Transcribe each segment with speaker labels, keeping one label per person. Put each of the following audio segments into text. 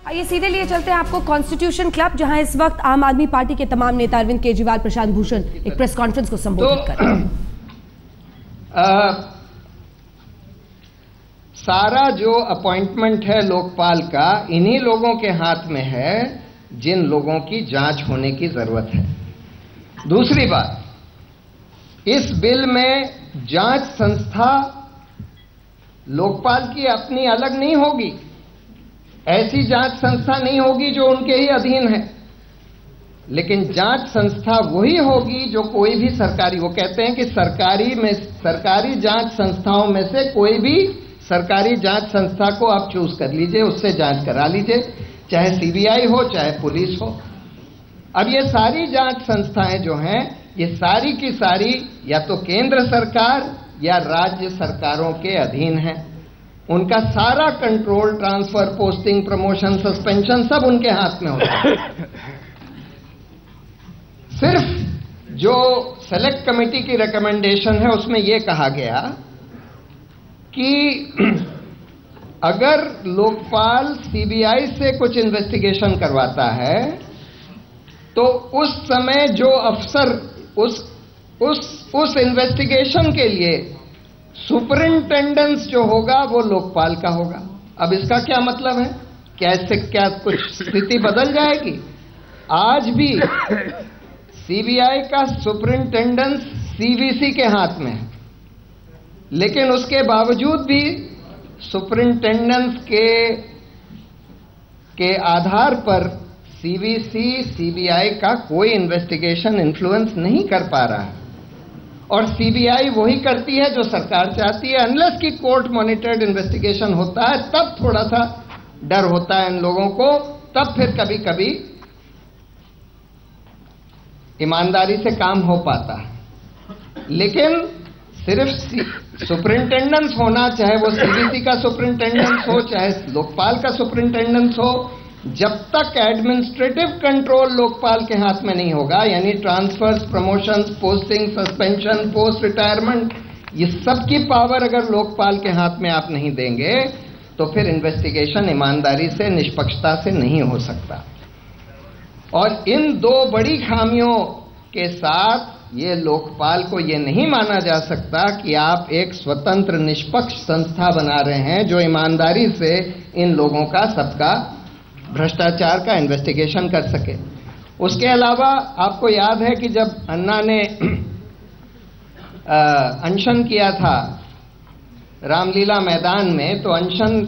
Speaker 1: आइए सीधे लिए चलते हैं आपको कॉन्स्टिट्यूशन क्लब, जहां इस वक्त आम आदमी पार्टी के तमाम नेता अरविंद केजरीवाल, प्रशांत भूषण एक प्रेस कॉन्फ्रेंस को संबोधित कर रहे हैं।
Speaker 2: सारा जो अपॉइंटमेंट है लोकपाल का इन्हीं लोगों के हाथ में है जिन लोगों की जांच होने की जरूरत है। दूसरी बात, इस बिल में जांच संस्था लोकपाल की अपनी अलग नहीं होगी। ऐसी जांच संस्था नहीं होगी जो उनके ही अधीन है, लेकिन जांच संस्था वही होगी जो कोई भी सरकारी, वो कहते हैं कि सरकारी जांच संस्थाओं में से कोई भी सरकारी जांच संस्था को आप चूज कर लीजिए, उससे जांच करा लीजिए, चाहे सीबीआई हो चाहे पुलिस हो। अब ये सारी जांच संस्थाएं जो हैं, ये सारी की सारी या तो केंद्र सरकार या राज्य सरकारों के अधीन हैं। उनका सारा control, transfer, posting, promotion, suspension सब उनके हाथ में होता है। सिर्फ जो सेलेक्ट कमेटी की रिकमेंडेशन है उसमें यह कहा गया कि अगर लोकपाल सीबीआई से कुछ इन्वेस्टिगेशन करवाता है तो उस समय जो अफसर उस इन्वेस्टिगेशन के लिए सुपरिंटेंडेंस जो होगा वो लोकपाल का होगा। अब इसका क्या मतलब है? क्या इससे क्या कुछ स्थिति बदल जाएगी? आज भी सीबीआई का सुपरिंटेंडेंस सीवीसी के हाथ में है, लेकिन उसके बावजूद भी सुपरिंटेंडेंस के आधार पर सीवीसी सीबीआई का कोई इन्वेस्टिगेशन इन्फ्लुएंस नहीं कर पा रहा है। और सीबीआई वही करती है जो सरकार चाहती है। अनलेस की कोर्ट मॉनिटर्ड इन्वेस्टिगेशन होता है तब थोड़ा सा डर होता है इन लोगों को, तब फिर कभी कभी ईमानदारी से काम हो पाता है। लेकिन सिर्फ सुपरिंटेंडेंस होना, चाहे वो सीबीसी का सुपरिंटेंडेंस हो चाहे लोकपाल का सुपरिंटेंडेंस हो, जब तक एडमिनिस्ट्रेटिव कंट्रोल लोकपाल के हाथ में नहीं होगा, यानी transfers, promotions, posting, suspension, post retirement, ये सब की पावर अगर लोकपाल के हाथ में आप नहीं देंगे तो फिर इन्वेस्टिगेशन ईमानदारी से, निष्पक्षता से नहीं हो सकता। और इन दो बड़ी खामियों के साथ ये लोकपाल को ये नहीं माना जा सकता कि आप एक स्वतंत्र निष्पक्ष संस्था बना रहे हैं जो ईमानदारी से इन लोगों का, सबका भ्रष्टाचार का इन्वेस्टिगेशन कर सके। उसके अलावा आपको याद है कि जब अन्ना ने अनशन किया था रामलीला मैदान में, तो अनशन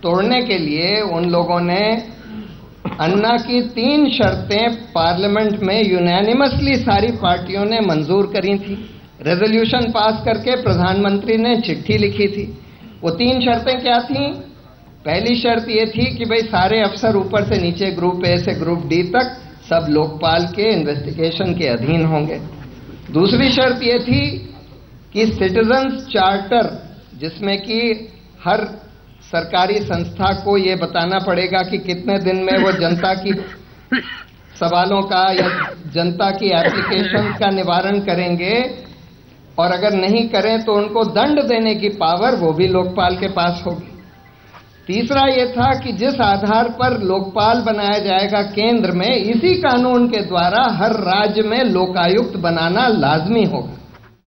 Speaker 2: तोड़ने के लिए उन लोगों ने अन्ना की 3 शर्तें पार्लियामेंट में यूनैनिमसली सारी पार्टियों ने मंजूर करी थी। रेजोल्यूशन पास करके प्रधानमंत्री ने चिट्ठी लिखी थी। वो 3 शर्तें क्या थीं? पहली शर्त ये थी कि भाई सारे अफसर ऊपर से नीचे, ग्रुप ए से ग्रुप डी तक, सब लोकपाल के इन्वेस्टिगेशन के अधीन होंगे। दूसरी शर्त ये थी कि सिटीजन्स चार्टर, जिसमें कि हर सरकारी संस्था को ये बताना पड़ेगा कि कितने दिन में वो जनता की सवालों का या जनता की एप्लीकेशन का निवारण करेंगे, और अगर नहीं करें तो उनको दंड देने की पावर वो भी लोकपाल के पास होगी। तीसरा ये था कि जिस आधार पर लोकपाल बनाया जाएगा केंद्र में, इसी कानून के द्वारा हर राज्य में लोकायुक्त बनाना लाजमी होगा।